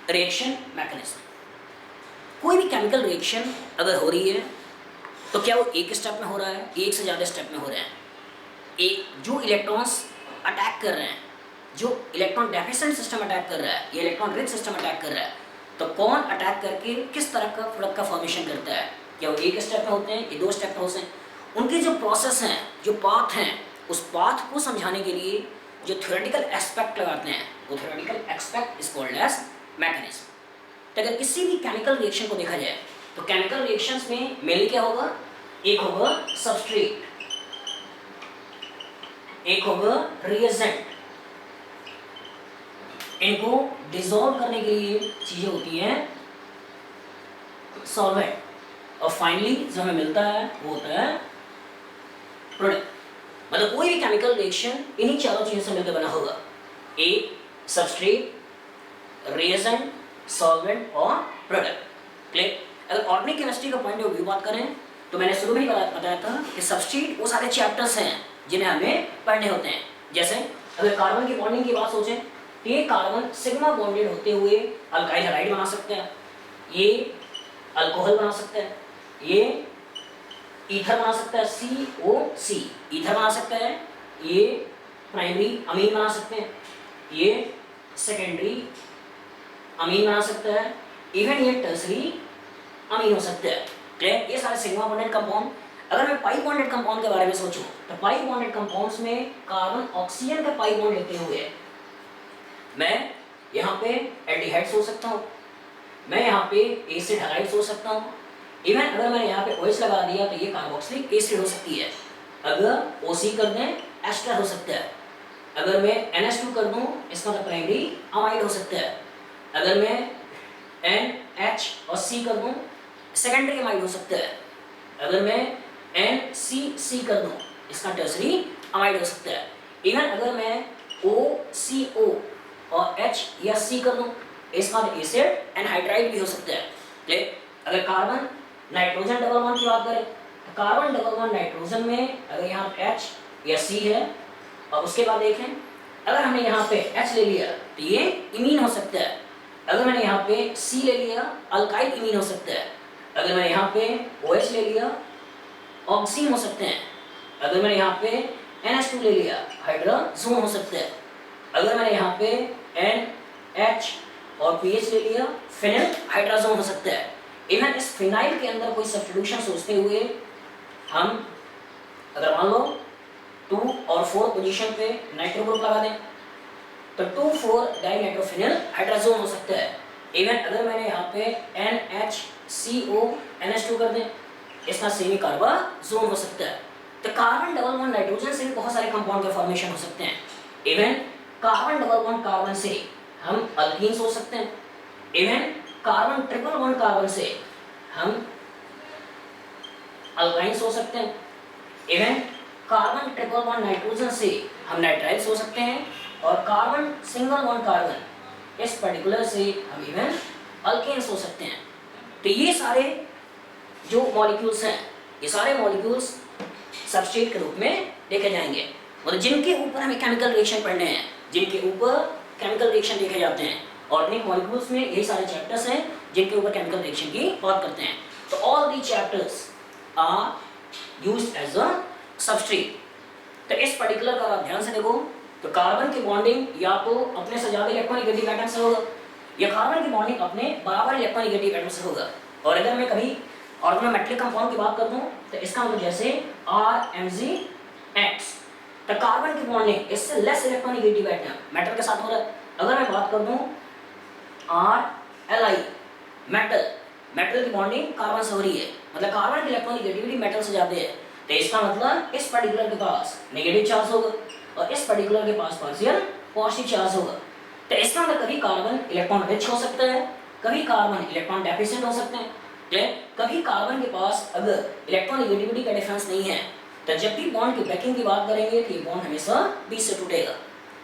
Reaction mechanism. कोई भी chemical reaction अगर हो रही है तो क्या वो एक स्टेप में हो रहा है, एक से ज़्यादा स्टेप में हो रहे हैं। एक जो इलेक्ट्रॉन्स अटैक कर रहे हैं, जो इलेक्ट्रॉन डेफिशिएंट सिस्टम अटैक कर रहा है या इलेक्ट्रॉन रिच सिस्टम अटैक कर रहा है, तो कौन अटैक करके किस तरह का प्रोडक्ट का फॉर्मेशन करता है। क्या वो एक स्टेप में होते हैं, ये दो स्टेप में होते हैं। उनके जो प्रोसेस हैं, जो पाथ हैं, उस पाथ को समझाने के लिए जो थ्योरेटिकल एस्पेक्ट लगाते हैं, वो theoretical aspect is called as mechanism. तो अगर किसी भी केमिकल रिएक्शन को देखा जाए तो केमिकल रिएक्शंस में मेनली क्या होगा, एक होगा सबस्ट्रेट, एक होगा रिएजेंट। इनको डिसॉल्व करने के लिए चीजें होती हैं सॉल्वेंट, और फाइनली जो हमें मिलता है वो होता है प्रोडक्ट। मतलब कोई भी केमिकल रिएक्शन इन्हीं चारों चीजों से मिलकर बना होगा, एक सबस्ट्रेट, रिएजेंट, सॉल्वेंट और प्रोडक्ट। क्लियर। अगर ऑर्गेनिक केमिस्ट्री का पॉइंट ऑफ व्यू बात करें तो मैंने शुरू में ही बताया था कि सबस्ट्रेट वो सारे चैप्टर्स हैं जिन्हें हमें पढ़ने होते हैं। जैसे अगर कार्बन की बॉन्डिंग की बात सोचें तो ये कार्बन सिग्मा बॉन्डेड होते हुए अल्काइल हैलाइड बना सकते हैं, ये अल्कोहल बना सकता है, ये ईथर बना सकता है, COC ईथर बना सकता है, ये प्राइमरी अमीन बना सकते हैं, ये सेकेंडरी अमीन बना सकता है, इवन ये टर्सरी अमीन हो सकता है। क्लियर। ये सारे सिग्मा बॉन्डेड कंपाउंड। अगर मैं पाई बॉन्डेड कंपाउंड के बारे में सोचूं तो पाई बॉन्डेड कंपाउंड्स में कार्बन ऑक्सीजन का पाई बॉन्ड लेते हुए मैं यहाँ पे एल्डिहाइड सोच सकता हूँ, मैं यहाँ पे एसिड हैलाइड सोच सकता हूँ, इवन अगर मैंने यहाँ पे OH लगा दिया तो ये कार्बोक्सिलिक एसिड हो सकती है। अगर OC कर दें एस्टर हो सकता है, अगर मैं NH2 कर दूँ इसका मतलब प्राइमरी अमाइड हो सकता है, अगर मैं NH और C कर दूँ सेकेंडरी अमाइड हो सकता है, अगर मैं NCC कर दूँ इसका टर्सरी अमाइड हो सकता है, इवन अगर मैं OCO और H या C कर दूँ इसका एसिड एनहाइड्राइड भी हो सकता है। ठीक। अगर कार्बन नाइट्रोजन डबल बॉन्ड की बात करें तो कार्बन डबल बॉन्ड नाइट्रोजन में अगर यहाँ H या C है और उसके बाद देखें अगर हमने यहाँ पे H ले लिया तो ये इमीन हो सकता है, अगर मैंने यहाँ पे C ले लिया अल्काइल इमीन हो सकता है, अगर मैंने यहाँ पे OH ले लिया ऑक्सीन हो सकते हैं, अगर मैंने यहाँ पे NH2 ले लिया हाइड्रोजन हो सकता है, अगर मैंने यहाँ पे NH और PH ले लिया फिनाइल हाइड्रोजन हो सकता है। इवन इस फिनाइल के अंदर कोई सब्स्टिट्यूशन सोचते हुए हम अगर मान लो 2 और 4 पोजीशन पे नाइट्रो ग्रुप लगा दें तो 2,4 डाइनाइट्रोफिनाइल हाइड्रोजन हो सकता है। इवन अगर मैंने यहाँ पे NHCO NH2 कर दें इसका सेमी कार्बोजोन हो सकता है। तो कार्बन डबल बॉन्ड नाइट्रोजन से भी बहुत सारे कंपाउंड के फॉर्मेशन हो सकते हैं। Even carbon double bond carbon से हम अल्कीन सोच सकते हैं, even carbon triple bond carbon से हम अल्काइन सोच सकते हैं, even carbon triple bond nitrogen से हम नाइट्राइल सोच सकते हैं, और कार्बन सिंगल बॉन्ड कार्बन इस पर्टिकुलर से हम इवन अल्केन सोच सकते हैं। तो ये सारे जो मॉलिक्यूल्स हैं ये सारे मॉलिक्यूल्स सबस्ट्रेट के रूप में देखे जाएंगे, और जिनके ऊपर हमें केमिकल रिएक्शन पढ़ने हैं, जिनके ऊपर केमिकल रिएक्शन देखे जाते हैं। ऑर्गेनिक मॉलिक्यूल्स में यही सारे चैप्टर्स हैं जिनके ऊपर केमिकल रिएक्शन की बात करते हैं। तो all the chapters are used as a substrate. तो इस पर्टिकुलर का आप ध्यान से देखो तो कार्बन की बॉन्डिंग या तो अपने से ज्यादा इलेक्ट्रोनेगेटिव एटम से होगा या कार्बन की बॉन्डिंग अपने बराबर इलेक्ट्रोनेगेटिव एटम से होगा। और अगर मैं कभी ऑर्गेनोमेट्रिक कंपाउंड की बात कर दूं तो इसका मतलब जैसे RMgX, तो कार्बन की बॉन्डिंग इससे लेस इलेक्ट्रोनेगेटिव एटम मेटल के साथ हो रहा है। अगर मैं बात कर दूं RLi मेटल की बॉन्डिंग कार्बन से हो रही है, मतलब कार्बन की इलेक्ट्रोनेगेटिविटी मेटल से ज्यादा है, तो इसका मतलब इस पर्टिकुलर के पास नेगेटिव चार्ज होगा और इस पर्टिकुलर के पास पार्शियल पॉजिटिव चार्ज होगा। तो इसका मतलब कभी कार्बन इलेक्ट्रॉन रिच हो सकता है, कभी कार्बन इलेक्ट्रॉन डेफिशिएंट हो सकते हैं। कभी कार्बन के पास अगर इलेक्ट्रोनेगेटिविटी का डिफरेंस नहीं है तो जब भी बॉन्ड की ब्रेकिंग की बात करेंगे तो ये बॉन्ड हमेशा बीच से टूटेगा।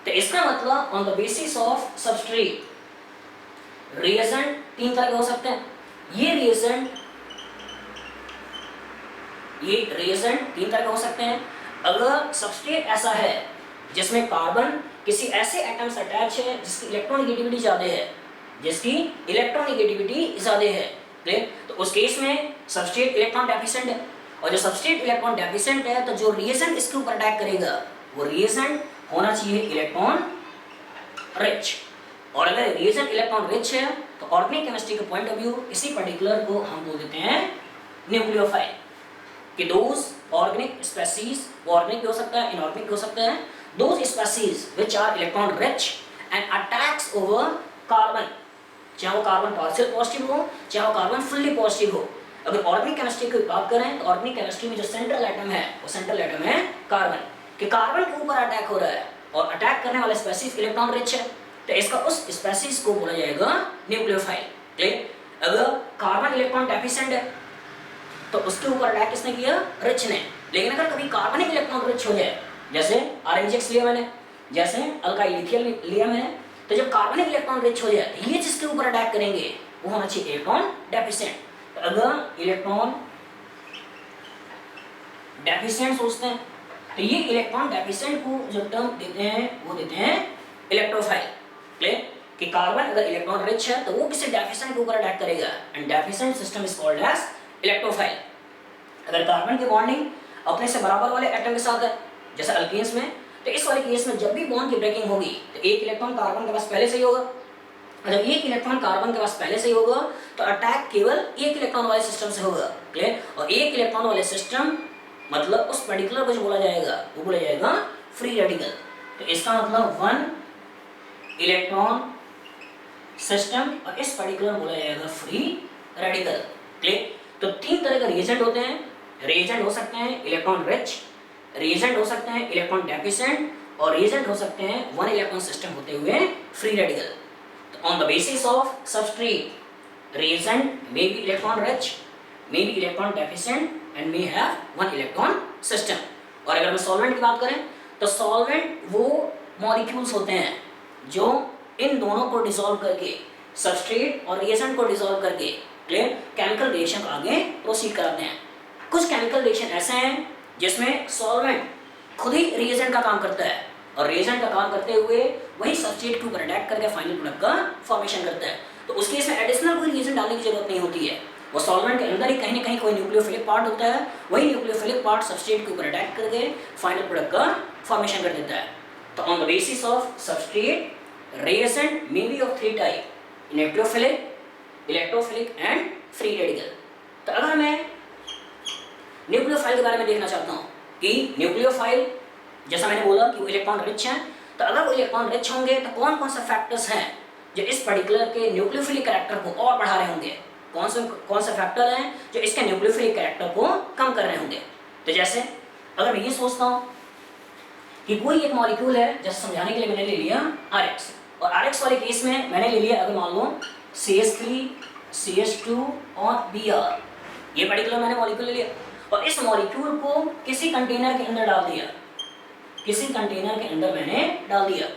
तो इसका मतलब on the basis of substrate reagent तीन तरह के हो सकते हैं। ये रिएजेंट तीन तरह के हो सकते हैं। अगर सबस्ट्रेट ऐसा है जिसमें कार्बन किसी ऐसे एटम से अटैच है जिसकी इलेक्ट्रोनेगेटिविटी ज़्यादा है, जिसकी इलेक्ट्रोनेगेटिविटी ज़्यादा है। क्लियर? तो उस केस में सबस्ट्रेट इलेक्ट्रॉन डेफिशिएंट है, और जो सबस्ट्रेट इलेक्ट्रॉन डेफिशिएंट है तो जो रिएजेंट इसके ऊपर अटैक करेगा वो रिएजेंट होना चाहिए इलेक्ट्रॉन रिच। और अगर रिएजेंट इलेक्ट्रॉन रिच है तो ऑर्गेनिक केमिस्ट्री के पॉइंट ऑफ व्यू इसी पर्टिकुलर को हम बोल देते हैं न्यूक्लियोफाइल। कि दोज ऑर्गेनिक स्पेसीज, वो ऑर्गेनिक भी हो सकता है, इनऑर्गेनिक भी हो सकता है, those species which are electron rich and attacks over carbon, चाहे वो कार्बन पार्शियल पॉजिटिव हो चाहे वो कार्बन फुल्ली पॉजिटिव हो। अगर ऑर्गेनिक केमिस्ट्री की बात करें तो ऑर्गेनिक केमिस्ट्री में जो सेंट्रल एटम है वो सेंट्रल एटम है कार्बन, कि कार्बन के ऊपर अटैक हो रहा है और अटैक करने वाला स्पेसीज इलेक्ट्रॉन रिच है, तो इसका उस स्पेसीज को बोला जाएगा न्यूक्लियोफाइल। क्लियर? अगर कार्बन इलेक्ट्रॉन डेफिशिएंट है तो उसके ऊपर अटैक किसने किया? रिच ने। लेकिन अगर कभी कार्बनिक इलेक्ट्रॉन रिच हो जाए, जैसे RNGX लिया मैंने, जैसे अल्काइल लिथियल लिया मैंने, तो जब कार्बनिक इलेक्ट्रॉन रिच हो जाए ये जिसके ऊपर अटैक करेंगे वो होना चाहिए इलेक्ट्रॉन डेफिशिएंट। तो अगर इलेक्ट्रॉन डेफिशिएंट सोचते हैं तो ये इलेक्ट्रॉन डेफिशिएंट को जो टर्म देते हैं वो देते हैं इलेक्ट्रोफाइल। क्लियर? कि कार्बन अगर इलेक्ट्रॉन रिच है तो वो किसी डेफिशिएंट के ऊपर अटैक करेगा, and deficient system is called as electrophile. अगर कार्बन की बॉन्डिंग अपने से बराबर वाले एटम के साथ है जैसे अल्केन्स में, तो इस वाले केस में जब भी बॉन्ड की ब्रेकिंग होगी तो एक इलेक्ट्रॉन कार्बन के पास पहले से ही होगा, और जब एक इलेक्ट्रॉन कार्बन के पास पहले से ही होगा तो अटैक केवल एक इलेक्ट्रॉन वाले सिस्टम से होगा। क्लियर? और एक इलेक्ट्रॉन वाले सिस्टम मतलब उस पर्टिकुलर को जो बोला जाएगा वो बोला जाएगा फ्री रेडिकल। तो इसका मतलब वन इलेक्ट्रॉन सिस्टम, और इस पर्टिकुलर बोला जाएगा फ्री रेडिकल। क्लियर? तो तीन तरह के रिएजेंट होते हैं। रिएजेंट हो सकते हैं इलेक्ट्रॉन रिच, रिएजेंट हो सकते हैं इलेक्ट्रॉन डेफिशिएंट, और रिएजेंट हो सकते हैं वन इलेक्ट्रॉन सिस्टम होते हुए फ्री रेडिकल। तो on the basis of substrate reagent may be electron rich, may be electron deficient and may have one electron system. और अगर हम सॉल्वेंट की बात करें तो सॉल्वेंट वो मॉलिक्यूल्स होते हैं जो इन दोनों को डिसॉल्व करके, सबस्ट्रेट और रिएजेंट को डिसॉल्व करके, क्लियर, केमिकल रिएक्शन आगे प्रोसीड कराते हैं। कुछ केमिकल रिएक्शन ऐसे हैं जिसमें सॉल्वेंट खुद ही रिएजेंट का काम करता है, और रिएजेंट का काम करते हुए वही सबस्ट्रेट के ऊपर अटैक करके फाइनल प्रोडक्ट का फॉर्मेशन करता है। तो उस केस में एडिशनल कोई रिएजेंट डालने की जरूरत नहीं होती है, वो सॉल्वेंट के अंदर ही कहीं ना कहीं कोई न्यूक्लियोफिलिक पार्ट होता है, वही न्यूक्लियोफिलिक पार्ट सबस्ट्रेट के ऊपर अटैक करके फाइनल प्रोडक्ट का फॉर्मेशन कर देता है। तो on the basis of substrate reagent may be of three type: nucleophilic, electrophilic and free radical. तो अगर मैं न्यूक्लियोफाइल के बारे में देखना चाहता हूँ कि न्यूक्लियोफाइल जैसा मैंने बोला कि वो इलेक्ट्रॉन रिच हैं, तो अगर वो इलेक्ट्रॉन रिच होंगे तो कौन कौन से फैक्टर्स हैं जो इस पर्टिकुलर के न्यूक्लियोफिलिक कैरेक्टर को और बढ़ा रहे होंगे, कौन से फैक्टर हैं जो इसके न्यूक्लियोफिलिक कैरेक्टर को कम कर रहे होंगे। तो जैसे अगर मैं ये सोचता हूँ कि कोई एक मॉलिक्यूल है, जैसे समझाने के लिए मैंने ले लिया RX, और RX वाले केस में मैंने ले लिया अगर मान लो CH3, CH2 और Br, ये पर्टिकुलर मैंने मॉलिक्यूल ले लिया, और इस मॉलिक्यूल को किसी कंटेनर के अंदर डाल दिया, किसी कंटेनर के अंदर मैंने डाल दिया।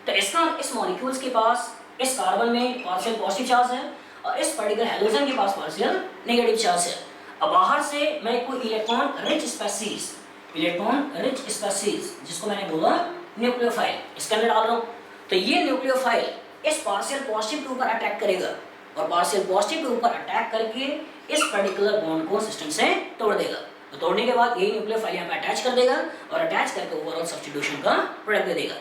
तो इसका इस मॉलिक्यूल्स के पास इस कार्बन में पार्शियल पॉजिटिव चार्ज है और इस पर्टिकुलर हाइड्रोजन के पास पार्शियल नेगेटिव चार्ज है। अब बाहर से मैं कोई electron rich species, electron rich species जिसको मैंने बोला न्यूक्लियोफाइल, इसके अंदर डाल रहा हूँ, तो ये न्यूक्लियोफाइल इस पार्शियल पॉजिटिव के ऊपर अटैक करेगा, और पार्शियल पॉजिटिव के ऊपर अटैक करके इस पर्टिकुलर बॉन्ड को सिस्टम से तोड़ देगा। तो तोड़ने के बाद यही न्यूक्लियोफाइल यहाँ पे अटैच कर देगा, और अटैच करके ओवरऑल सब्स्टिट्यूशन का प्रोडक्ट दे देगा।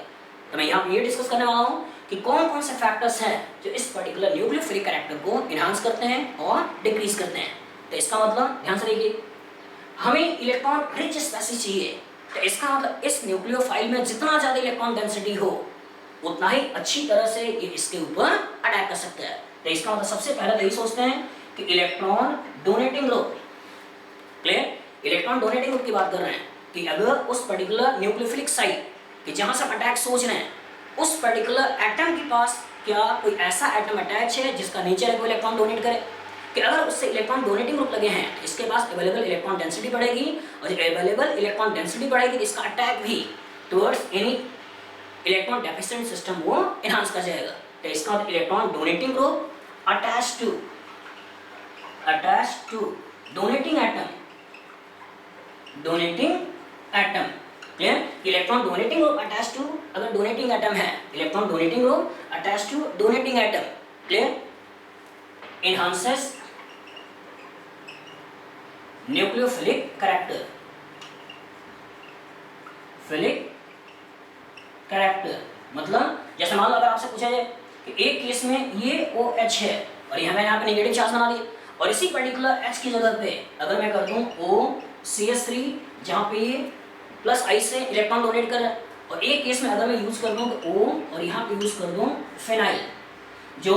तो मैं यहाँ पे ये डिस्कस करने वाला हूँ कि कौन कौन से फैक्टर्स हैं जो इस पर्टिकुलर न्यूक्लियोफिलिक कैरेक्टर को इनहांस करते हैं और डिक्रीज करते हैं। तो इसका मतलब ध्यान से देखिए, हमें इलेक्ट्रॉन रिच स्पेसीज चाहिए, तो इसका मतलब इस न्यूक्लियोफाइल में जितना ज़्यादा इलेक्ट्रॉन डेंसिटी हो उतना ही अच्छी तरह से ये इसके ऊपर अटैक कर सकता है। तो इसका मतलब सबसे पहले तो यही सोचते हैं कि electron donating group, clear, electron donating group की बात कर रहे हैं कि अगर उस पर्टिकुलर न्यूक्लियोफिलिक साइट कि जहाँ से अटैक सोच रहे हैं उस पर्टिकुलर एटम के पास क्या कोई ऐसा एटम अटैच है जिसका नेचर है वो इलेक्ट्रॉन डोनेट करे, कि अगर उससे इलेक्ट्रॉन डोनेटिंग ग्रुप लगे हैं तो इसके पास अवेलेबल इलेक्ट्रॉन डेंसिटी बढ़ेगी, और जब अवेलेबल इलेक्ट्रॉन डेंसिटी बढ़ेगी तो इसका अटैक भी towards any electron deficient system वो एनहांस कर जाएगा। तो इसका मतलब electron donating group attach to donating atom, clear, electron donating group attach to, अगर डोनेटिंग एटम है electron donating group attach to donating atom, clear, enhances nucleophilic character, philic character मतलब जैसे मान लो अगर आपसे पूछा जाए कि एक केस में ये OH है और यहाँ मैंने यहाँ पे नेगेटिव चार्ज बना दिया, और इसी पर्टिकुलर H की जगह पे अगर मैं कर दूं OCH3 जहाँ पे ये प्लस I से इलेक्ट्रॉन डोनेट कर रहा है, और एक केस में अगर मैं यूज कर दूं O और यहाँ पे यूज कर दूं फिनाइल जो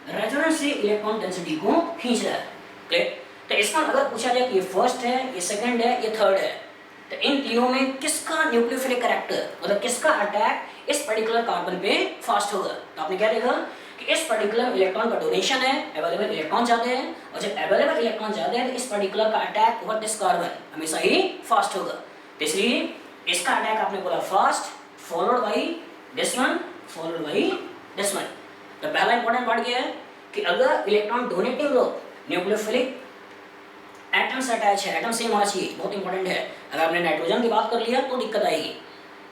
रेजोनेंस से इलेक्ट्रॉन डेंसिटी को खींच रहा है। क्लियर, तो इसका अगर पूछा जाए कि ये फर्स्ट है, ये सेकंड है, ये थर्ड है, तो इन तीनों में किसका न्यूक्लियोफिलिक कैरेक्टर मतलब किसका अटैक इस पर्टिकुलर कार्बन पे फास्ट होगा, तो आपने क्या देखा कि इस पर्टिकुलर इलेक्ट्रॉन का डोनेशन है, अवेलेबल इलेक्ट्रॉन ज्यादा है, और जब अवेलेबल इलेक्ट्रॉन ज्यादा है तो इस पर्टिकुलर का अटैक ओवर दिस कार्बन हमेशा ही फास्ट होगा। तो इसलिए इसका अटैक आपने बोला fast followed by this one followed by this one. तो पहला इंपॉर्टेंट पार्ट क्या है कि अगर electron donating group nucleophilic atom से अटैच है, एटम सेम होना चाहिए, बहुत इंपॉर्टेंट है। अगर आपने नाइट्रोजन की बात कर लिया तो दिक्कत आएगी,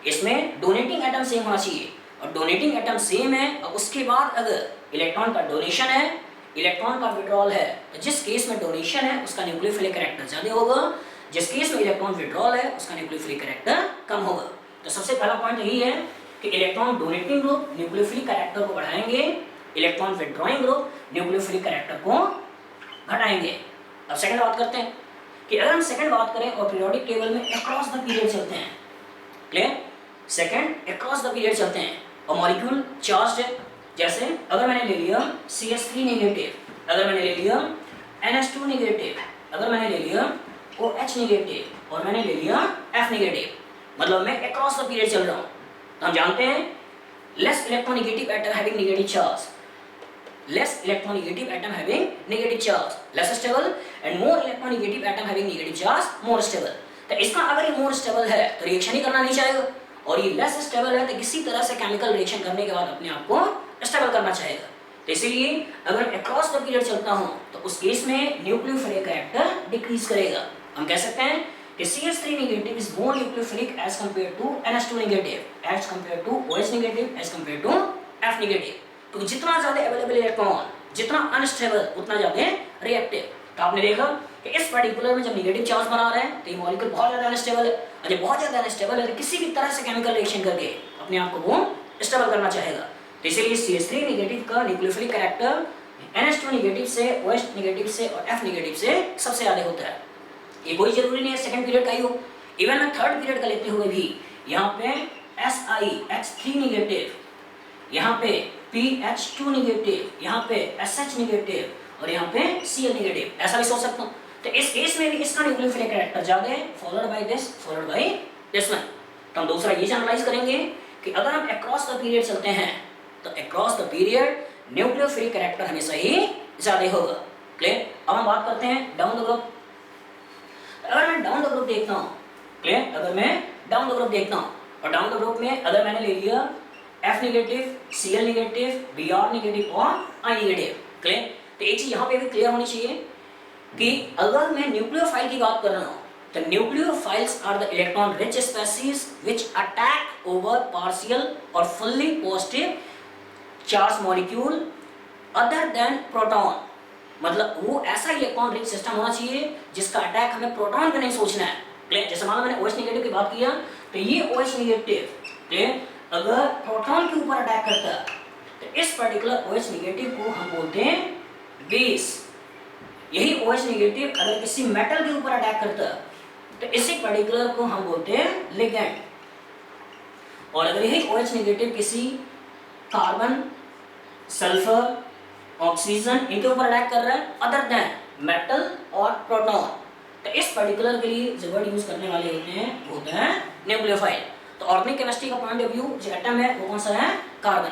इसमें डोनेटिंग एटम सेम होना चाहिए, और डोनेटिंग एटम सेम है और उसके बाद अगर इलेक्ट्रॉन का डोनेशन है, इलेक्ट्रॉन का विड्रॉल है, तो जिस केस में डोनेशन है उसका न्यूक्लियोफिलिक कैरेक्टर ज्यादा होगा, जिस केस में इलेक्ट्रॉन विड्रॉल है उसका न्यूक्लियोफिलिक कैरेक्टर कम होगा। तो सबसे पहला पॉइंट यही है कि electron donating group nucleophilic character को बढ़ाएंगे, electron withdrawing group nucleophilic character को घटाएंगे। अब सेकंड बात करते हैं कि अगर हम सेकंड बात करें और पीरियोडिक टेबल में अक्रॉस द पीरियड चलते हैं, clear, second across the period चलते हैं और मॉलिक्यूल चार्ज्ड है, जैसे अगर मैंने ले लिया CH3 नेगेटिव, अगर मैंने ले लिया NH2 नेगेटिव, अगर मैंने ले लिया OH नेगेटिव और मैंने ले लिया F नेगेटिव, मतलब मैं अक्रॉस द पीरियड चल रहा हूँ। तो हम जानते हैं less electronegative atom having negative charge, less electronegative atom having negative charge less stable and more electronegative atom having negative charge more stable। तो इसका अगर ये more stable है तो रिएक्शन ही करना नहीं चाहेगा, और ये less stable है तो किसी तरह से केमिकल रिएक्शन करने के बाद अपने आप को stable करना चाहेगा। तो इसीलिए अगर across the period चलता हूँ तो उस केस में न्यूक्लियोफिलिक कैरेक्टर डिक्रीज करेगा। हम कह सकते हैं कि CH3 negative is more nucleophilic as compared to NH2 negative, as compared to OH negative, as compared to F negative। तो जितना ज्यादा अवेलेबल इलेक्ट्रॉन जितना अनस्टेबल उतना ज्यादा रिएक्टिव। तो आपने देखा कि इस पर्टिकुलर में जब नेगेटिव चार्ज बना रहे हैं तो ये मॉलिक्यूल बहुत ज्यादा अनस्टेबल है, और जब बहुत ज्यादा अनस्टेबल है तो किसी भी तरह से केमिकल रिएक्शन करके अपने आप को वो स्टेबल करना चाहेगा। तो इसीलिए CH3 नेगेटिव का न्यूक्लियोफिलिक कैरेक्टर NH2 नेगेटिव से, OH नेगेटिव से और F नेगेटिव से सबसे ज्यादा होता है। ये कोई जरूरी नहीं है सेकंड पीरियड का ही हो, इवन मैं थर्ड पीरियड का लेते हुए भी यहाँ पे SiH3 नेगेटिव, यहाँ पे PH2 नेगेटिव, यहाँ पे SH नेगेटिव और यहाँ पे Cl नेगेटिव, ऐसा भी सोच सकता हूँ। तो इस केस में भी इसका न्यूक्लियोफिलिक कैरेक्टर ज्यादा है, फॉलोड बाय दिस वन। तो हम दूसरा ये एनालाइज करेंगे कि अगर हम अक्रॉस द पीरियड चलते हैं तो across the period nucleophilic character हमेशा ही ज्यादा होगा। क्लियर, अब हम बात करते हैं डाउन द ग्रुप। अगर मैं डाउन द ग्रुप देखता हूँ, क्लियर, अगर मैं डाउन द ग्रुप देखता हूँ और डाउन द ग्रुप में अगर मैंने ले लिया F negative, Cl negative, Br negative और I नेगेटिव, क्लियर, तो एक चीज यहाँ पे भी क्लियर होनी चाहिए कि अगर मैं न्यूक्लियोफाइल की बात कर रहा हूँ तो nucleophiles are the electron rich species which attack over partial और fully positive charge molecule other than proton. मतलब वो ऐसा इलेक्ट्रॉन रिच सिस्टम होना चाहिए जिसका अटैक हमें प्रोटॉन पे नहीं सोचना है। क्लियर, जैसे मान लो मैंने OH नेगेटिव की बात किया तो ये OH नेगेटिव, क्लियर, अगर प्रोटॉन के ऊपर अटैक करता है तो इस पर्टिकुलर OH नेगेटिव को हम बोलते हैं बेस। यही OH नेगेटिव अगर किसी मेटल के ऊपर अटैक करता है तो इसी पर्टिकुलर को हम बोलते हैं लिगेंड। और अगर यही OH नेगेटिव किसी कार्बन, सल्फर, ऑक्सीजन इनके ऊपर अटैक कर रहा है अदर देन मेटल और प्रोटॉन, तो इस पर्टिकुलर के लिए जो वर्ड यूज करने वाले होते हैं न्यूक्लियोफाइल। तो ऑर्गेनिक केमिस्ट्री का पॉइंट ऑफ व्यू जो एटम है वो कौन सा है, कार्बन।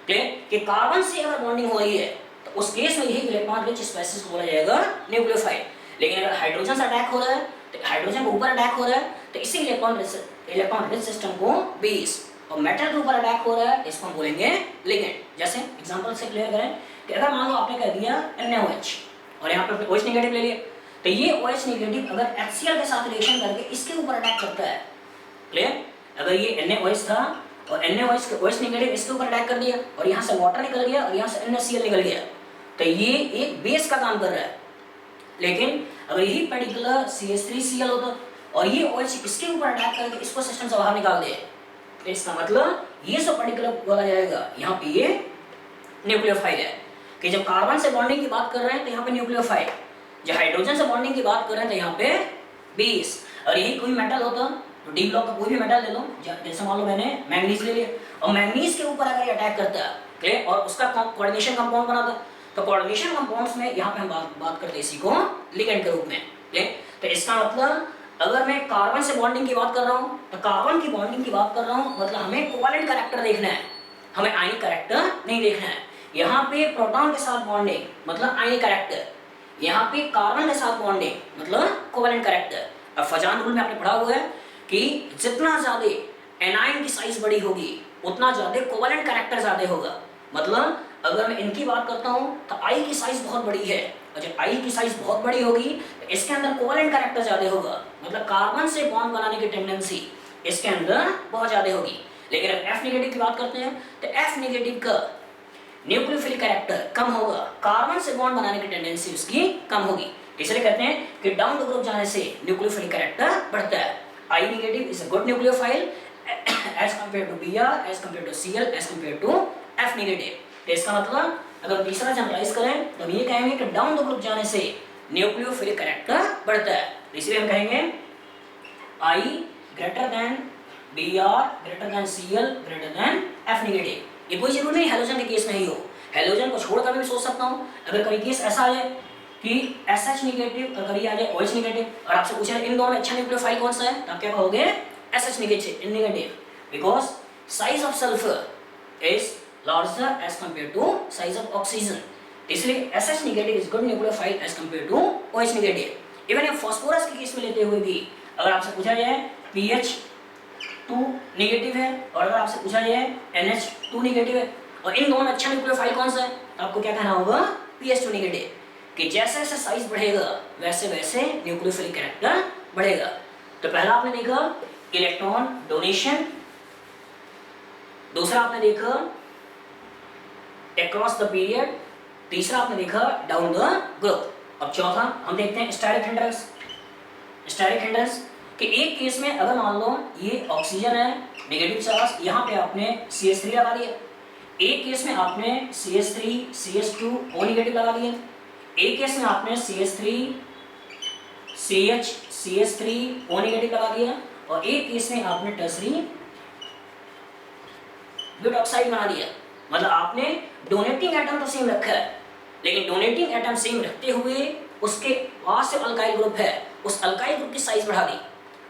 क्लियर, कि कार्बन से अगर बॉन्डिंग हो रही है तो उस केस में यही इलेक्ट्रॉन रिच स्पेसीज को बोला जाएगा न्यूक्लियोफाइल। लेकिन अगर हाइड्रोजन से अटैक हो रहा है तो हाइड्रोजन के ऊपर अटैक हो रहा है तो इसी इलेक्ट्रॉन रिच सिस्टम को बेस, और मेटल के ऊपर अटैक हो रहा है इसको हम बोलेंगे लिगेंड। जैसे एग्जांपल से क्लियर करें कि अगर मान लो आपने कह दिया NaOH और यहाँ पे OH नेगेटिव ले लिया तो ये OH नेगेटिव अगर HCl के साथ रिएक्शन करके इसके ऊपर अटैक करता है, क्लियर, अगर ये NaOH था और NaOH नेगेटिव इसके ऊपर अटैक कर दिया और यहाँ से वाटर निकल गया और यहाँ से NaCl निकल गया, तो ये एक बेस का काम कर रहा है। लेकिन अगर यही पर्टिकुलर CH3Cl होता और ये OH इसके ऊपर अटैक करके इसको सिस्टम से बाहर निकाल दे, तो इसका मतलब ये सब पर्टिकुलर बोला जाएगा यहाँ पे ये न्यूक्लियोफाइल है। कि जब कार्बन से बॉन्डिंग की बात कर रहे हैं तो यहाँ पे न्यूक्लियोफाइल, जब हाइड्रोजन से बॉन्डिंग की बात कर रहे हैं तो यहाँ पे बेस। और यही कोई मेटल होता तो डी ब्लॉक का कोई भी मेटल ले लो, जैसे मान लो मैंने मैंगनीज ले लिया और मैंगनीज के ऊपर अगर ये अटैक करता है क्लियर और उसका कोऑर्डिनेशन कंपाउंड बनाता, तो कोऑर्डिनेशन कंपाउंड्स में यहाँ पे हम बात करते हैं इसी को लिगेंड के रूप में क्लियर। तो इसका मतलब अगर मैं कार्बन से बॉन्डिंग की बात कर रहा हूँ तो कार्बन की बॉन्डिंग की बात कर रहा हूँ, मतलब हमें कोवैलेंट कैरेक्टर देखना है, हमें आयनिक कैरेक्टर नहीं देखना है। यहाँ पे प्रोटॉन के साथ बॉन्डिंग मतलब आयनिक कैरेक्टर, यहाँ पे कार्बन के साथ बॉन्डिंग मतलब कोवैलेंट कैरेक्टर। अब फजान रूल में आपने पढ़ा हुआ है कि जितना ज्यादा एनाइन की साइज बड़ी होगी उतना ज्यादा कोवैलेंट कैरेक्टर ज्यादा होगा। मतलब अगर मैं इनकी बात करता हूँ तो आई की साइज बहुत बड़ी है और जब आई की साइज बहुत बड़ी होगी तो इसके अंदर कोवैलेंट कैरेक्टर ज्यादा होगा, मतलब कार्बन से बॉन्ड बनाने की टेंडेंसी इसके अंदर बहुत ज्यादा होगी। लेकिन अगर F नेगेटिव की बात करते हैं तो F नेगेटिव का न्यूक्लियोफिलिक कैरेक्टर कम होगा, कार्बन से बॉन्ड बनाने की टेंडेंसी उसकी कम होगी। इसलिए कहते हैं कि डाउन द ग्रुप जाने से न्यूक्लियोफिलिक कैरेक्टर बढ़ता है। I negative is a good nucleophile as compare to Br, as compare to Cl, as compare to F negative. तो इसका मतलब अगर तीसरा जनरलाइज करें तो हम ये कहेंगे कि डाउन द ग्रुप जाने से न्यूक्लियोफिलिक कैरेक्टर बढ़ता है। इसलिए हम कहेंगे I greater than Br greater than Cl greater than F negative. ये कोई जरूरी नहीं हैलोजन के केस में ही हो, हैलोजन को छोड़कर भी सोच सकता हूँ। अगर कभी केस ऐसा है कि SH नेगेटिव और कभी आ जाए OH नेगेटिव और आपसे पूछा इन दोनों में अच्छा न्यूक्लियोफाइल कौन सा है, तो आप क्या कहोगे SH negative, because size of sulphur is larger as compare to size of oxygen. इसलिए SH negative is good nucleophile as compare to OH negative. Even ये फास्फोरस के केस में लेते हुए भी अगर आपसे पूछा जाए PH2 नेगेटिव है और अगर आपसे पूछा जाए NH2 नेगेटिव है और इन दोनों में अच्छा न्यूक्लियोफाइल कौन सा है, तो आपको क्या कहना होगा PH2 नेगेटिव। कि जैसे जैसे साइज बढ़ेगा वैसे वैसे न्यूक्लियोफिलिक कैरेक्टर बढ़ेगा। तो पहला आपने देखा इलेक्ट्रॉन डोनेशन, दूसरा आपने देखा अक्रॉस द पीरियड, तीसरा आपने देखा डाउन द ग्रुप। अब चौथा हम देखते हैं स्टेरिक हिंड्रेंस। स्टेरिक हिंड्रेंस कि एक केस में अगर मान लो ये ऑक्सीजन है नेगेटिव चार्ज, यहाँ पे आपने CH3 लगा दिया, एक केस में आपने CH3 CH2O नेगेटिव लगा दिया, एक केस में आपने CH3 CH3O नेगेटिव लगा दिया और एक केस में आपने टर्सरी ब्यूटॉक्साइड बना दिया। मतलब आपने डोनेटिंग एटम तो सेम रखा है, लेकिन डोनेटिंग एटम सेम रखते हुए उसके पास से अल्काइल ग्रुप है, उस अल्काइल ग्रुप की साइज बढ़ा दी।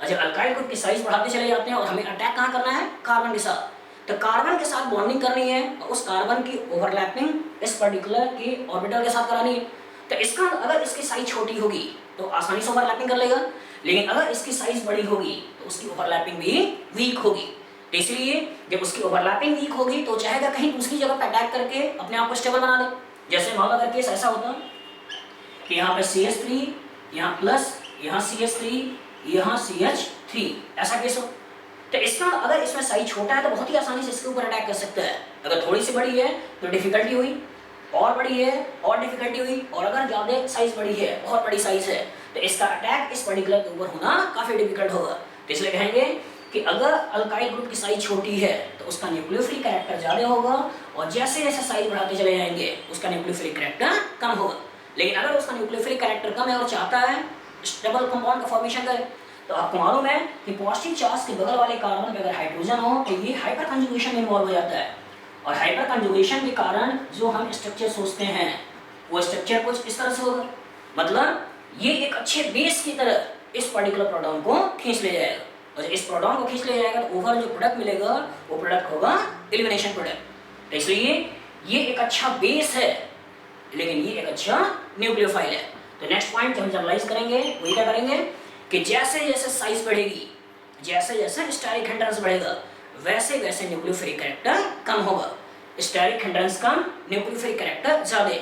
और जब अल्काइल ग्रुप की साइज बढ़ाते चले जाते हैं और हमें अटैक कहाँ करना है, कार्बन के साथ, तो कार्बन के साथ बॉन्डिंग करनी है और उस कार्बन की ओवरलैपिंग इस पर्टिकुलर के ऑर्बिटल के साथ करानी है। तो इसका अगर इसकी साइज छोटी होगी तो आसानी से ओवरलैपिंग कर लेगा, लेकिन अगर इसकी साइज बड़ी होगी तो उसकी ओवरलैपिंग भी वीक होगी। तो इसलिए जब उसकी ओवरलैपिंग वीक होगी तो चाहेगा कहीं दूसरी जगह पर अटैक करके अपने आप को स्टेबल बना दे। जैसे मान लो अगर केस ऐसा होता कि यहाँ पे CH3, यहाँ प्लस, यहाँ CH3, यहाँ CH3, ऐसा केस हो, तो इसका अगर इसमें साइज छोटा है तो बहुत ही आसानी से इसके ऊपर अटैक कर सकता है। अगर थोड़ी सी बड़ी है तो डिफिकल्टी हुई, और बड़ी है और डिफिकल्टी हुई, और अगर ज़्यादा साइज बड़ी है, बहुत बड़ी साइज है, तो इसका अटैक इस पर्टिकुलर के ऊपर होना काफ़ी डिफिकल्ट होगा। तो इसलिए कहेंगे कि अगर अल्काइल ग्रुप की साइज छोटी है तो उसका न्यूक्लियोफिलिक कैरेक्टर ज़्यादा होगा और जैसे जैसे साइज बढ़ाते चले जाएंगे उसका न्यूक्लियोफिलिक कैरेक्टर कम होगा। लेकिन अगर उसका न्यूक्लियोफिलिक कैरेक्टर कम है और चाहता है स्टेबल कंपाउंड का फॉर्मेशन करे, तो आपको मालूम है कि पॉजिटिव चार्ज के बगल वाले कार्बन पे अगर हाइड्रोजन हो तो ये हाइपर कंजुगेशन में इन्वॉल्व हो जाता है, और हाइपर कंजुगेशन के कारण जो हम स्ट्रक्चर सोचते हैं वो स्ट्रक्चर कुछ इस तरह से होगा। मतलब ये एक अच्छे बेस की तरह इस पर्टिकुलर प्रोटॉन को खींच ले जाएगा, और इस प्रोटॉन को खींच ले जाएगा तो ओवर जो प्रोडक्ट मिलेगा वो प्रोडक्ट होगा एलिमिनेशन प्रोडक्ट। तो इसलिए ये एक अच्छा बेस है, लेकिन ये एक अच्छा न्यूक्लियोफाइल है। तो नेक्स्ट पॉइंट जो हम जनरलाइज करेंगे वही क्या करेंगे कि जैसे जैसे साइज बढ़ेगी, जैसे जैसे स्टेरिक हिंड्रेंस बढ़ेगा, वैसे वैसे न्यूक्लियोफिलिक कैरेक्टर कम होगा। स्टेरिक हिंड्रेंस कम, न्यूक्लियोफिलिक कैरेक्टर ज्यादा,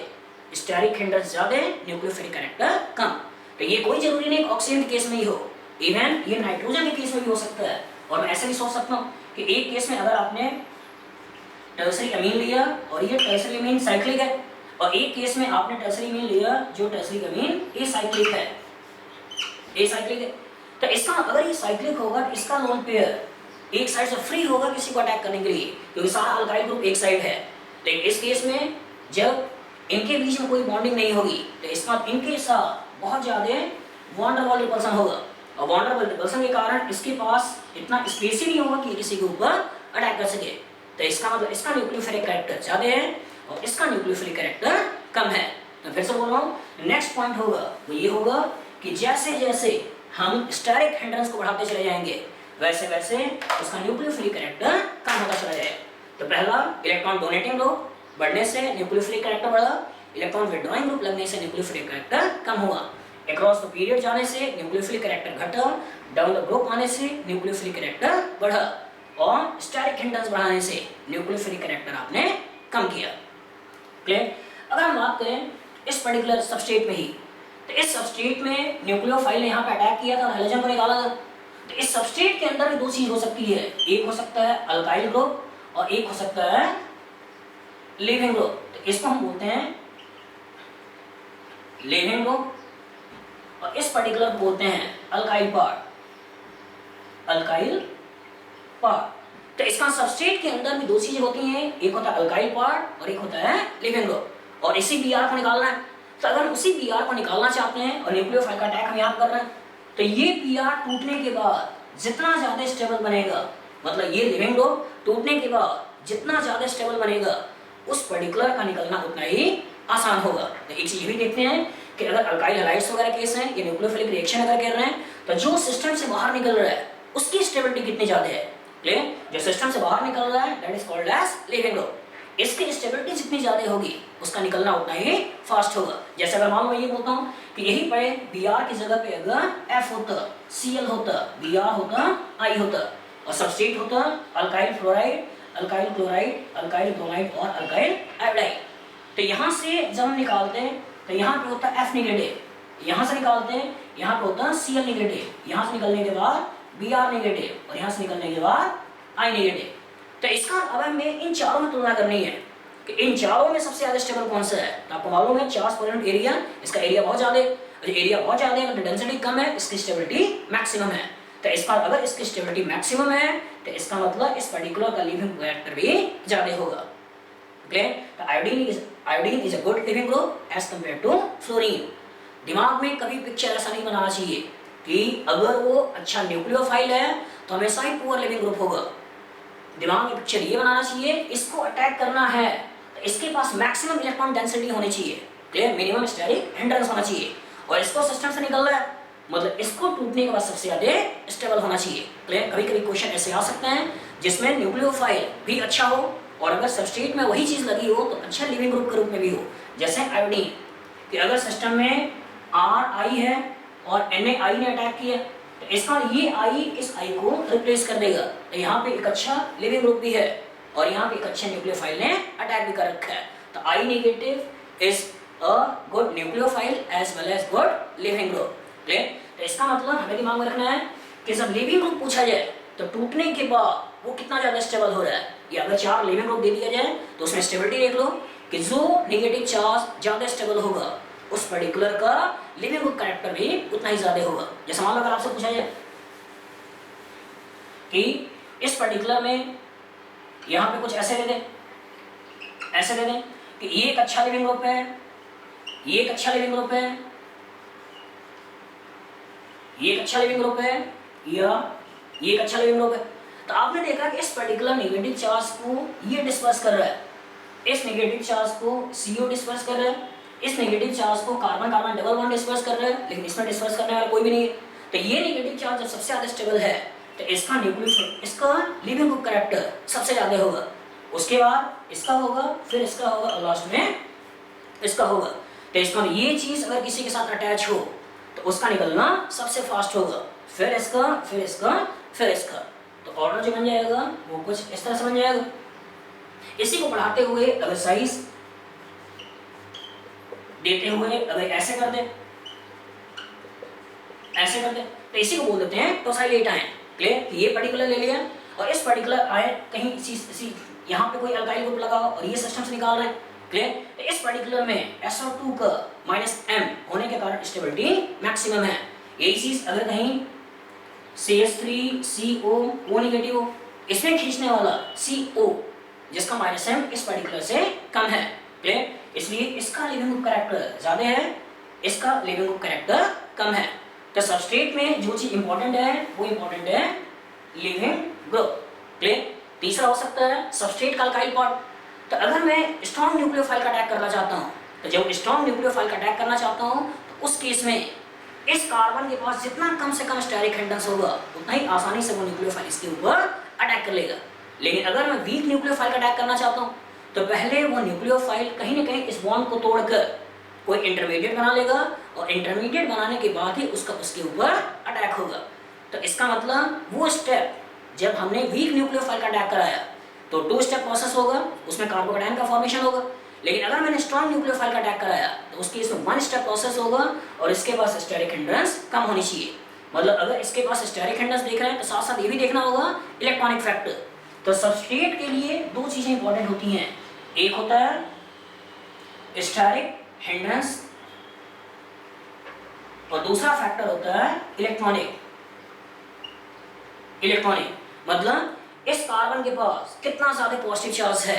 स्टेरिक हिंड्रेंस ज्यादा, न्यूक्लियोफिलिक कैरेक्टर कम। तो ये कोई जरूरी नहीं ऑक्सीजन के केस में ही हो, इवन ये नाइट्रोजन के केस में भी हो सकता है। और मैं ऐसे भी सोच सकता हूँ कि एक केस में अगर आपने टर्सरी अमीन लिया और ये टर्सरी अमीन साइक्लिक है, और एक केस में आपने टर्सरी अमीन लिया जो टर्सरी अमीन एसाइक्लिक है, एसाइक्लिक है, तो इसका अगर ये साइक्लिक होगा तो इसका लोन पेयर एक साइड से फ्री होगा किसी को अटैक करने के लिए, क्योंकि सारा अल्काइल ग्रुप एक साइड है। लेकिन इस केस में जब इनके बीच में कोई बॉन्डिंग नहीं होगी तो इसका इनके साथ बहुत ज़्यादा वॉन्डरवॉल रिपल्सन होगा, और वॉन्डरवॉल रिपल्सन के कारण इसके पास इतना स्पेस ही नहीं होगा कि किसी के ऊपर अटैक कर सके। तो इसका मतलब इसका न्यूक्लियोफिलिक कैरेक्टर ज़्यादा है और इसका न्यूक्लियोफिलिक कैरेक्टर कम है। तो फिर से बोल रहा हूँ, नेक्स्ट पॉइंट होगा वो ये होगा कि जैसे जैसे हम स्टेरिक हिंड्रेंस को बढ़ाते चले जाएंगे वैसे वैसे उसका न्यूक्लियोफिलिक कैरेक्टर कम होता चला जाएगा। तो पहला इलेक्ट्रॉन डोनेटिंग ग्रुप बढ़ने से न्यूक्लियोफिलिक कैरेक्टर बढ़ा, इलेक्ट्रॉन विड्रॉइंग ग्रुप लगने से न्यूक्लियोफिलिक कैरेक्टर कम हुआ, अक्रॉस द पीरियड जाने से न्यूक्लियोफिलिक कैरेक्टर घटा, डाउन द ग्रुप आने से न्यूक्लियोफिलिक कैरेक्टर बढ़ा, और स्टेरिक हिंड्रेंस बढ़ाने से न्यूक्लियोफिलिक कैरेक्टर आपने कम किया। क्लियर? अगर हम बात करें इस पर्टिकुलर सबस्ट्रेट में ही, तो इस सबस्ट्रेट में न्यूक्लियोफाइल ने यहाँ पे अटैक किया था और हाइड्रोजन को निकाला था। तो इस सबस्ट्रेट के अंदर भी दो चीज हो सकती है, एक हो सकता है अल्काइल ग्रुप और एक हो सकता है लीविंग ग्रुप। तो इसको हम बोलते हैं लीविंग ग्रुप और इस पर्टिकुलर बोलते हैं अल्काइल पार्ट, अल्काइल पार्ट। तो इसका सबस्ट्रेट के अंदर भी दो चीजें होती हैं, एक होता है अल्काइल पार्ट और एक होता है लीविंग ग्रुप, और इसी बीआर को निकालना है। तो अगर उसी बीआर को निकालना चाहते हैं और न्यूक्लियोफाइल का अटैक हम यहाँ कर रहे हैं, तो ये बीआर टूटने के बाद जितना ज्यादा स्टेबल बनेगा, मतलब ये लिविंग ग्रुप टूटने के बाद जितना ज्यादा स्टेबल बनेगा उस पर्टिकुलर का निकलना उतना ही आसान होगा। तो एक चीज भी देखते हैं कि अगर अल्काइल हैलाइड्स वगैरह केस हैं, ये न्यूक्लियोफिलिक रिएक्शन अगर कर रहे हैं, तो जो सिस्टम से बाहर निकल रहा है उसकी स्टेबिलिटी कितनी ज्यादा है। क्लियर? जो सिस्टम से बाहर निकल रहा है that is called as leaving group, इसकी स्टेबिलिटी जितनी ज्यादा होगी उसका निकलना उतना ही फास्ट होगा। जैसे अगर मान लो मैं ये बोलता हूँ कि यही पर Br की जगह पे अगर F होता, Cl होता, Br होता, I होता, और सबस्ट्रेट होता alkyl fluoride, alkyl chloride, alkyl bromide और अल्काइल आयोडाइड। तो यहाँ से जब हम निकालते हैं तो यहाँ पे होता है F नेगेटिव, यहाँ से निकालते हैं यहाँ पे होता है Cl नेगेटिव, यहाँ से निकलने के बाद Br नेगेटिव और यहाँ से निकलने के बाद I नेगेटिव। तो इसका अब हमें इन चारों में तुलना करनी है कि इन चारों में सबसे ज्यादा स्टेबल कौन सा है। तो आपको मालूम है चार्ज पर यूनिट एरिया, इसका एरिया बहुत ज्यादा है, एरिया बहुत ज्यादा है तो डेंसिटी कम है, इसकी स्टेबिलिटी मैक्सिमम है। तो इसका अगर इसकी स्टेबिलिटी मैक्सिमम है तो इसका मतलब इस पर्टिकुलर का लिविंग कैरेक्टर भी ज्यादा होगा। क्लियर? तो iodine is a good leaving group as compare to fluorine. दिमाग में कभी पिक्चर ऐसा नहीं बनाना चाहिए कि अगर वो अच्छा न्यूक्लियोफाइल है तो हमेशा ही पुअर लिविंग ग्रुप होगा। दिमाग में पिक्चर ये बनाना चाहिए इसको अटैक करना है तो इसके पास मैक्सिमम इलेक्ट्रॉन डेंसिटी होनी चाहिए, क्लियर? मिनिमम स्टेरिक हिंड्रेंस होना चाहिए, और इसको सिस्टम से निकल रहा है मतलब इसको टूटने के बाद सबसे ज्यादा स्टेबल होना चाहिए। क्लियर? कभी कभी क्वेश्चन ऐसे आ सकते हैं जिसमें न्यूक्लियोफाइल भी अच्छा हो और अगर सबस्ट्रेट में वही चीज लगी हो तो अच्छा लिविंग ग्रुप के रूप में भी हो। जैसे आयोडीन कि अगर सिस्टम में Ri है और Na ने अटैक किया तो इसका ये आई इस आई को रिप्लेस कर देगा, तो यहाँ पे एक अच्छा लिविंग ग्रुप भी है और यहाँ पे एक अच्छे न्यूक्लियोफाइल ने अटैक भी कर रखा है। तो I negative is a good nucleophile as well as good leaving group. Clear? तो इसका मतलब हमें दिमाग में रखना है कि जब लिविंग ग्रुप पूछा जाए तो टूटने के बाद वो कितना ज्यादा स्टेबल हो रहा है, या अगर 4 लिविंग ग्रुप दे दिया जाए तो उसमें स्टेबिलिटी देख लो कि जो नेगेटिव चार्ज ज्यादा स्टेबल होगा उस पर्टिकुलर का लिविंग ग्रुप कैरेक्टर भी उतना ही ज्यादा होगा। जैसे मान लो अगर आपसे पूछा जाए कि इस पर्टिकुलर में यहाँ पे कुछ ऐसे दे दें, ऐसे दे दें कि ये एक अच्छा लिविंग ग्रुप है, ये एक अच्छा लिविंग ग्रुप है, ये एक अच्छा लिविंग ग्रुप है, या ये एक अच्छा लिविंग ग्रुप है, तो आपने देखा कि इस पर्टिकुलर नेगेटिव चार्ज को ये डिस्पर्स कर रहा है, इस नेगेटिव चार्ज को CO डिस्पर्स कर रहा है, इस नेगेटिव चार्ज को carbon carbon double bond disperse कर रहा है, लेकिन इसमें डिस्पर्स करने वाला कोई भी नहीं है। तो ये नेगेटिव चार्ज जब सबसे ज्यादा स्टेबल है तो इसका न्यूक्लियोफाइल इसका लिविंग ग्रुप कैरेक्टर सबसे ज्यादा होगा, उसके बाद इसका होगा, फिर इसका होगा और लास्ट में इसका होगा। तो इसका ये चीज अगर किसी के साथ अटैच हो तो उसका निकलना सबसे फास्ट होगा, फिर इसका, फिर इसका, फिर इसका। तो ऑर्डर जो बन जाएगा वो कुछ इस तरह से बन जाएगा। इसी को बढ़ाते हुए अगर साइज देते हुए अगर ऐसे कर दे, ऐसे कर दे, तो इसी को बोल देते हैं टोसाइलेट आयन। क्लियर? ये पर्टिकुलर ले लिया और इस पर्टिकुलर आयन कहीं यहाँ पे कोई अल्काइल ग्रुप लगा और ये सिस्टम से निकाल रहे हैं, क्लियर। तो इस पर्टिकुलर में SO2 का -M होने के कारण स्टेबिलिटी मैक्सिमम है। यही चीज अगर कहीं CH3CO O नेगेटिव हो, इसमें खींचने वाला CO जिसका -M इस पर्टिकुलर से कम है, क्लियर। इसलिए इसका लिविंग ग्रुप कैरेक्टर ज्यादा है, इसका लिविंग ग्रुप कैरेक्टर कम है। तो सबस्ट्रेट में जो चीज इंपॉर्टेंट है वो इंपॉर्टेंट है लिविंग ग्रुप, क्लियर। तीसरा हो सकता है सबस्ट्रेट का अल्काइल पार्ट। तो अगर मैं स्ट्रॉन्ग न्यूक्लियोफाइल का अटैक करना चाहता हूँ, तो जब स्ट्रॉन्ग न्यूक्लियोफाइल का अटैक करना चाहता हूँ तो उस केस में इस कार्बन के पास जितना कम से कम स्टेरिक हिंड्रेंस होगा उतना ही आसानी से वो न्यूक्लियोफाइल इसके ऊपर अटैक कर लेगा। लेकिन अगर मैं वीक न्यूक्लियोफाइल का अटैक करना चाहता हूँ तो पहले वो न्यूक्लियोफाइल कहीं ना कहीं इस बॉन्ड को तोड़कर कोई इंटरमीडिएट बना लेगा और इंटरमीडिएट बनाने के बाद ही उसके ऊपर अटैक होगा। तो इसका मतलब वो स्टेप जब हमने वीक न्यूक्लियोफाइल का अटैक कराया तो 2 स्टेप प्रोसेस होगा, उसमें कार्बोकैटायन का फॉर्मेशन होगा। लेकिन अगर मैंने स्ट्रॉन्ग न्यूक्लियोफाइल का अटैक कराया तो उसके इसमें 1 स्टेप प्रोसेस होगा और इसके पास स्टेरिक हिंड्रेंस कम होनी चाहिए। मतलब अगर इसके पास स्टेरिक हिंड्रेंस देख रहे हैं तो साथ साथ ये भी देखना होगा इलेक्ट्रॉनिक फैक्टर। तो सबस्ट्रेट के लिए 2 चीजें इंपॉर्टेंट होती हैं, एक होता है स्टेरिक हिंड्रेंस और दूसरा फैक्टर होता है इलेक्ट्रॉनिक। मतलब इस कार्बन के पास कितना ज्यादा पॉजिटिव चार्ज है,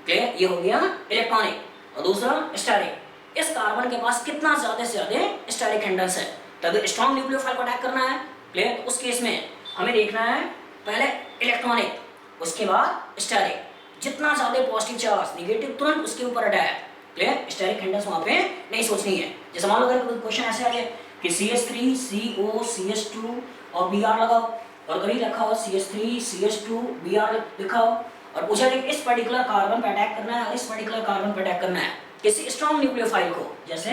क्लियर, ये हो गया इलेक्ट्रॉनिक। और दूसरा स्टेरिक, इस कार्बन के पास कितना ज्यादा से ज्यादा स्टेरिक हिंड्रेंस है। तो अगर स्ट्रॉन्ग न्यूक्लियोफाइल को अटैक करना है, क्लियर, तो उस केस में हमें देखना है पहले इलेक्ट्रॉनिक, उसके बाद स्टेरिक। जितना ज्यादा पॉजिटिव चार्ज नेगेटिव तुरंत उसके ऊपर अटैक, क्लियर। स्टेरिक हिंड्रेंस वहां पे नहीं सोचनी है। जैसे मान लो अगर कोई क्वेश्चन ऐसे आ गया कि CH3 CO CH2 और Br लगाओ और कभी रखा हो CH3 CH2 Br लिखा हो और पूछा कि इस पर्टिकुलर कार्बन पे अटैक करना है और इस पर्टिकुलर कार्बन पे अटैक करना है, किसी स्ट्रॉन्ग न्यूक्लियोफाइल को, जैसे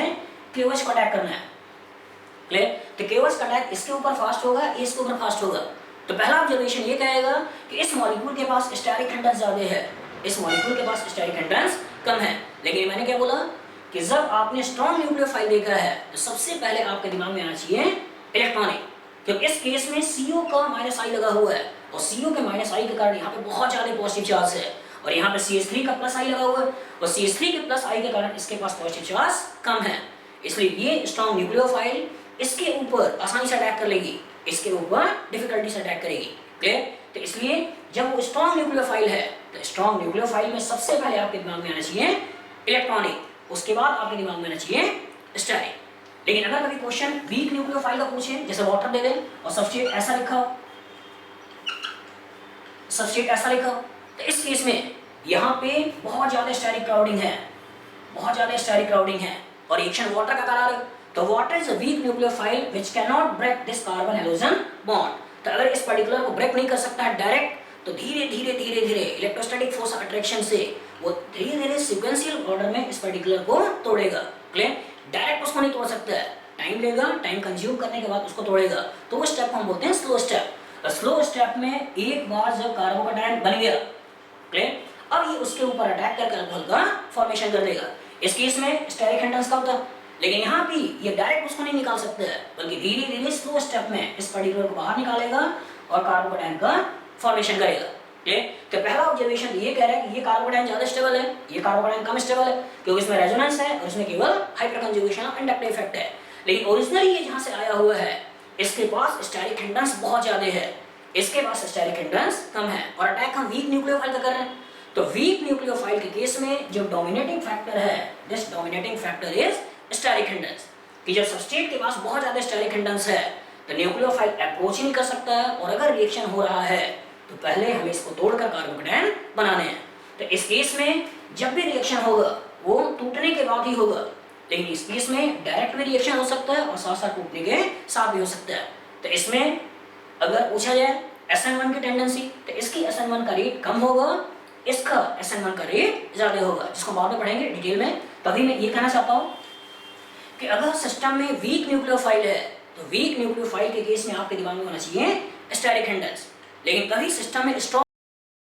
KOH को अटैक करना है, क्लियर। तो KOH का अटैक इसके ऊपर फास्ट होगा, इसके ऊपर फास्ट होगा। तो पहला ऑब्जर्वेशन ये कहेगा कि इस मॉलिक्यूल के पास स्टेरिक हिंड्रेंस ज्यादा है, इस मॉलिक्यूल के पास स्टेरिक हिंड्रेंस कम है। लेकिन मैंने क्या बोला कि जब आपने स्ट्रॉन्ग न्यूक्लियोफाइल देखा है तो सबसे पहले आपके दिमाग में आना चाहिए इलेक्ट्रॉनिक, क्योंकि इस केस में CO का -I लगा हुआ है और CO के -I के कारण यहाँ पे बहुत ज्यादा पॉजिटिव चार्ज है और यहाँ पे CH3 का +I लगा हुआ है और CH3 के +I के कारण इसके पास पॉजिटिव चार्ज कम है। इसलिए ये स्ट्रॉन्ग न्यूक्लियोफाइल इसके ऊपर आसानी से अटैक कर लेगी, इसके ऊपर डिफिकल्टी से अटैक करेगी, क्लियर। तो इसलिए जब वो स्ट्रॉन्ग न्यूक्लियोफाइल है तो स्ट्रॉन्ग न्यूक्लियोफाइल में सबसे पहले आपके दिमाग में आना चाहिए इलेक्ट्रॉनिक, उसके बाद आपके दिमाग में आना चाहिए स्टेरिक। लेकिन अगर कभी क्वेश्चन वीक न्यूक्लियोफाइल का पूछे, जैसे वाटर दे दें और सबस्ट्रेट ऐसा लिखा हो, सबस्ट्रेट ऐसा लिखा हो, तो इस केस में यहाँ पे बहुत ज्यादा स्टेरिक क्राउडिंग है, बहुत ज्यादा स्टेरिक क्राउडिंग है और रिएक्शन वाटर का करा रहे, तो water is a weak nucleophile which can not break this carbon halogen bond. तो अगर इस पर्टिकुलर को ब्रेक नहीं कर सकता है डायरेक्ट, तो धीरे धीरे इलेक्ट्रोस्टैटिक फोर्स अट्रैक्शन से वो धीरे धीरे सीक्वेंशियल ऑर्डर में इस पर्टिकुलर को तोड़ेगा, क्लियर। डायरेक्ट उसको नहीं तोड़ सकता है, टाइम लेगा, टाइम कंज्यूम करने के बाद उसको तोड़ेगा। तो वो स्टेप हम बोलते हैं स्लो स्टेप। स्लो स्टेप में एक बार जब कार्बोकैटायन बन गया, क्लियर, अब ये उसके ऊपर अटैक करके अल्कोहल का फॉर्मेशन कर देगा। इस केस में स्टेरिक हिंड्रेंस कम था, लेकिन यहाँ भी ये डायरेक्ट उसको नहीं निकाल सकता है, बल्कि धीरे धीरे स्लो स्टेप में इस पर्टिकुलर को बाहर निकालेगा और कार्बोकैटायन का फॉर्मेशन करेगा, क्लियर। तो पहला ऑब्जर्वेशन ये कह रहा है कि ये कार्बोकैटायन ज्यादा स्टेबल है, ये कार्बोकैटायन कम स्टेबल है, क्योंकि इसमें रेजोनेंस है और इसमें केवल हाइपरकंजुगेशन और इंडक्टिव इफेक्ट है। लेकिन ओरिजिनली ये जहां से आया हुआ है इसके पास स्टेरिक हिंड्रेंस बहुत ज्यादा है, इसके पास स्टेरिक हिंड्रेंस कम है और अटैक हम वीक न्यूक्लियोफाइल का कर रहे हैं। तो वीक न्यूक्लियोफाइल के केस में जो डोमिनेटिंग फैक्टर है, this dominating factor is steric hindrance. कि जब सबस्ट्रेट के पास बहुत ज्यादा स्टेरिक हिंड्रेंस है तो न्यूक्लियोफाइल अप्रोच ही नहीं कर सकता है और अगर रिएक्शन हो रहा है तो पहले हमें इसको तोड़कर कार्बोकैटायन बनाने हैं। तो इस केस में जब भी रिएक्शन होगा वो टूटने के बाद ही होगा, लेकिन इस केस में डायरेक्ट भी रिएक्शन हो सकता है और साथ साथ टूटने के साथ भी हो सकता है। तो इसमें अगर पूछा जाए SN1 की टेंडेंसी, तो इसकी SN1 का रेट कम होगा, इसका SN1 का रेट ज्यादा होगा, जिसको बाद में पढ़ेंगे डिटेल में। तभी मैं ये कहना चाहता हूँ कि अगर सिस्टम में वीक न्यूक्लियोफाइल है तो वीक न्यूक्लियोफाइल के केस में आपके दिमाग में होना चाहिए स्टेरिक हिंड्रेंस, लेकिन कभी सिस्टम में स्ट्रॉन्ग